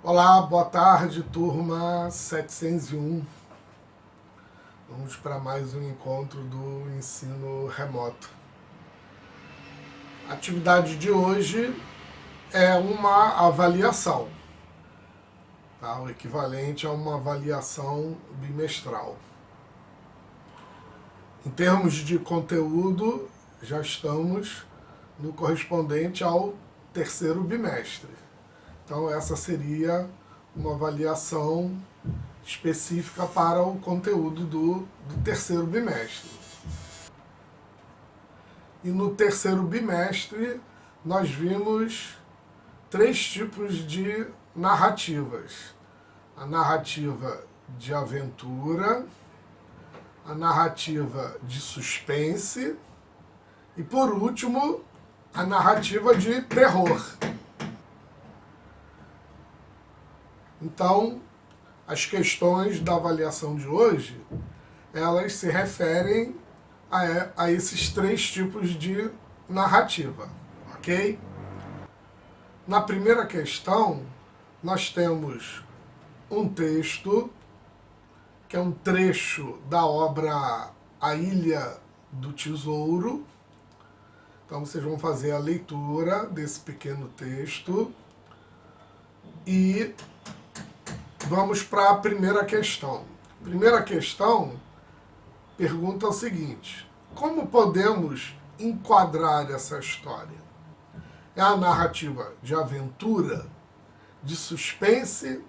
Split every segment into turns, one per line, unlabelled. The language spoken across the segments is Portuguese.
Olá, boa tarde, turma 701. Vamos para mais um encontro do ensino remoto. A atividade de hoje é uma avaliação, tá? O equivalente a uma avaliação bimestral. Em termos de conteúdo, já estamos no correspondente ao terceiro bimestre. Então, essa seria uma avaliação específica para o conteúdo do terceiro bimestre. E no terceiro bimestre, nós vimos 3 tipos de narrativas. A narrativa de aventura, a narrativa de suspense e, por último, a narrativa de terror. Então, as questões da avaliação de hoje, elas se referem a esses 3 tipos de narrativa, ok? Na primeira questão, nós temos um texto, que é um trecho da obra A Ilha do Tesouro. Então, vocês vão fazer a leitura desse pequeno texto e vamos para a primeira questão. A primeira questão pergunta o seguinte: como podemos enquadrar essa história? É a narrativa de aventura, de suspense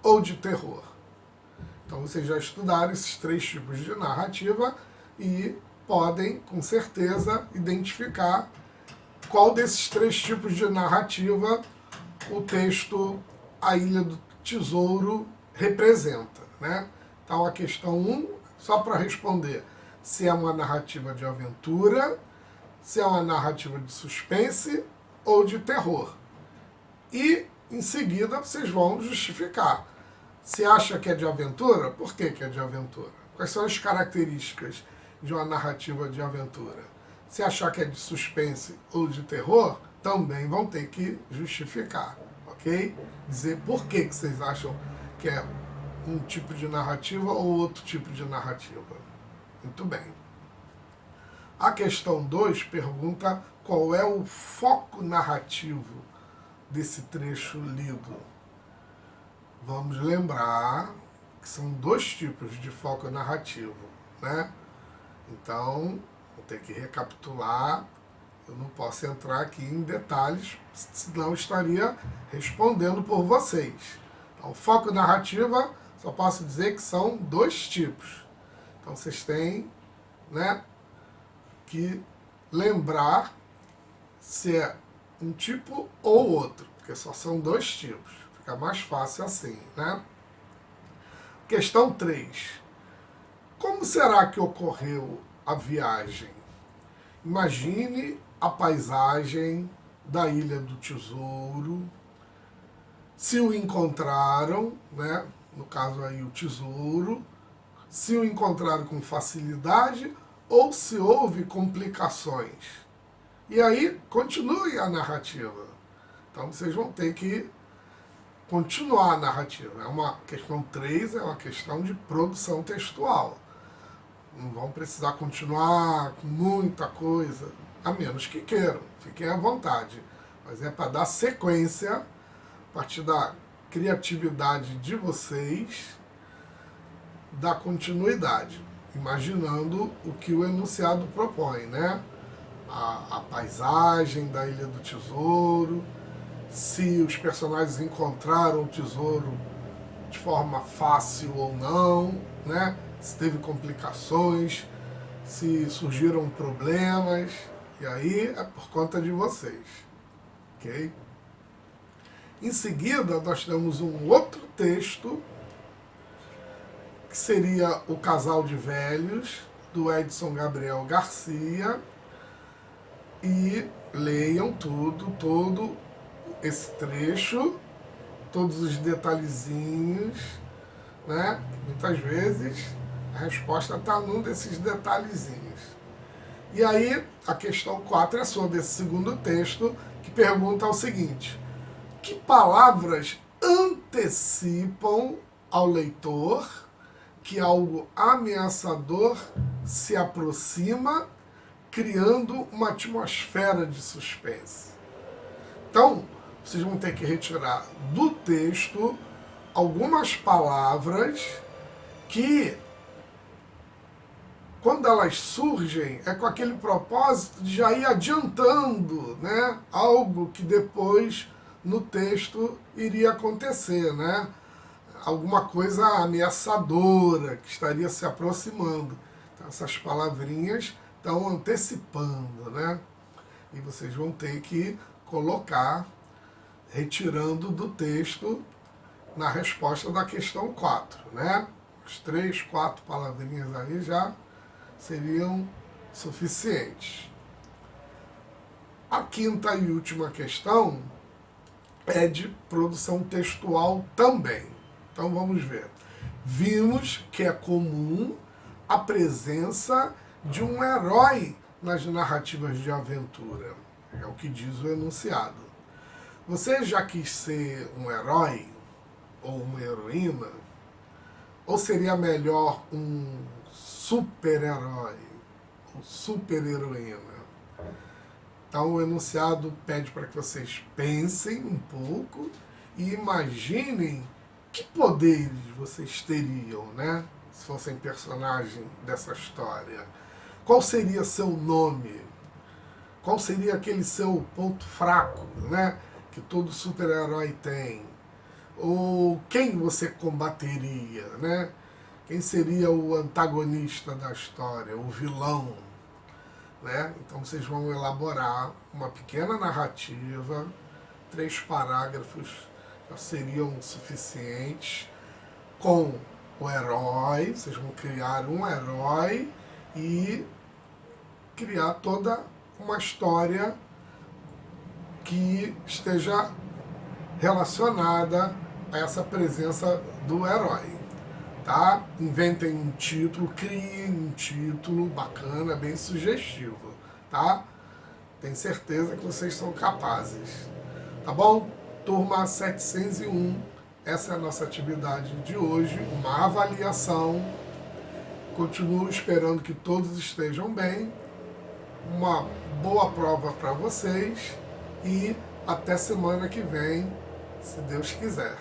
ou de terror? Então vocês já estudaram esses 3 tipos de narrativa e podem, com certeza, identificar qual desses 3 tipos de narrativa o texto A Ilha do Tesouro representa, né? Então a questão 1, só para responder se é uma narrativa de aventura, se é uma narrativa de suspense ou de terror. E em seguida vocês vão justificar. Se acha que é de aventura, por que é de aventura? Quais são as características de uma narrativa de aventura? Se achar que é de suspense ou de terror, também vão ter que justificar. Ok? Dizer por que vocês acham que é um tipo de narrativa ou outro tipo de narrativa. Muito bem. A questão 2 pergunta qual é o foco narrativo desse trecho lido. Vamos lembrar que são 2 tipos de foco narrativo, né? Então, vou ter que recapitular. Eu não posso entrar aqui em detalhes, senão estaria respondendo por vocês. Então, foco narrativa, só posso dizer que são 2 tipos. Então, vocês têm, né, que lembrar se é um tipo ou outro, porque só são 2 tipos. Fica mais fácil assim, né? Questão 3. Como será que ocorreu a viagem? Imagine a paisagem da Ilha do Tesouro, se o encontraram, né? No caso aí o tesouro, se o encontraram com facilidade ou se houve complicações. E aí continue a narrativa. Então vocês vão ter que continuar a narrativa. É uma questão 3, é uma questão de produção textual. Não vão precisar continuar com muita coisa, a menos que queiram, fiquem à vontade. Mas é para dar sequência, a partir da criatividade de vocês, da continuidade, imaginando o que o enunciado propõe, né? A paisagem da Ilha do Tesouro, se os personagens encontraram o tesouro de forma fácil ou não, né? Se teve complicações, se surgiram problemas, e aí é por conta de vocês, ok? Em seguida, nós temos um outro texto, que seria O Casal de Velhos, do Edson Gabriel Garcia, e leiam todo esse trecho, todos os detalhezinhos, né? Muitas vezes a resposta está num desses detalhezinhos. E aí, a questão 4 é sobre esse segundo texto, que pergunta o seguinte: que palavras antecipam ao leitor que algo ameaçador se aproxima, criando uma atmosfera de suspense. Então, vocês vão ter que retirar do texto algumas palavras que, quando elas surgem, é com aquele propósito de já ir adiantando, né, algo que depois no texto iria acontecer, né? Alguma coisa ameaçadora que estaria se aproximando. Então, essas palavrinhas estão antecipando, né? E vocês vão ter que colocar, retirando do texto, na resposta da questão 4, né? As 3, 4 palavrinhas aí já seriam suficientes. A quinta e última questão é de produção textual também. Então vamos ver. Vimos que é comum a presença de um herói nas narrativas de aventura. É o que diz o enunciado. Você já quis ser um herói ou uma heroína? Ou seria melhor um super-herói ou super-heroína? Então o enunciado pede para que vocês pensem um pouco e imaginem que poderes vocês teriam, né? Se fossem personagem dessa história. Qual seria seu nome? Qual seria aquele seu ponto fraco, né? Que todo super-herói tem? Ou quem você combateria, né? Quem seria o antagonista da história, o vilão, né? Então vocês vão elaborar uma pequena narrativa, 3 parágrafos já seriam suficientes, com o herói. Vocês vão criar um herói e criar toda uma história que esteja relacionada a essa presença do herói, tá? Inventem um título, criem um título bacana, bem sugestivo, tá? Tenho certeza que vocês são capazes, tá bom? Turma 701, essa é a nossa atividade de hoje, uma avaliação. Continuo esperando que todos estejam bem, uma boa prova para vocês e até semana que vem, se Deus quiser.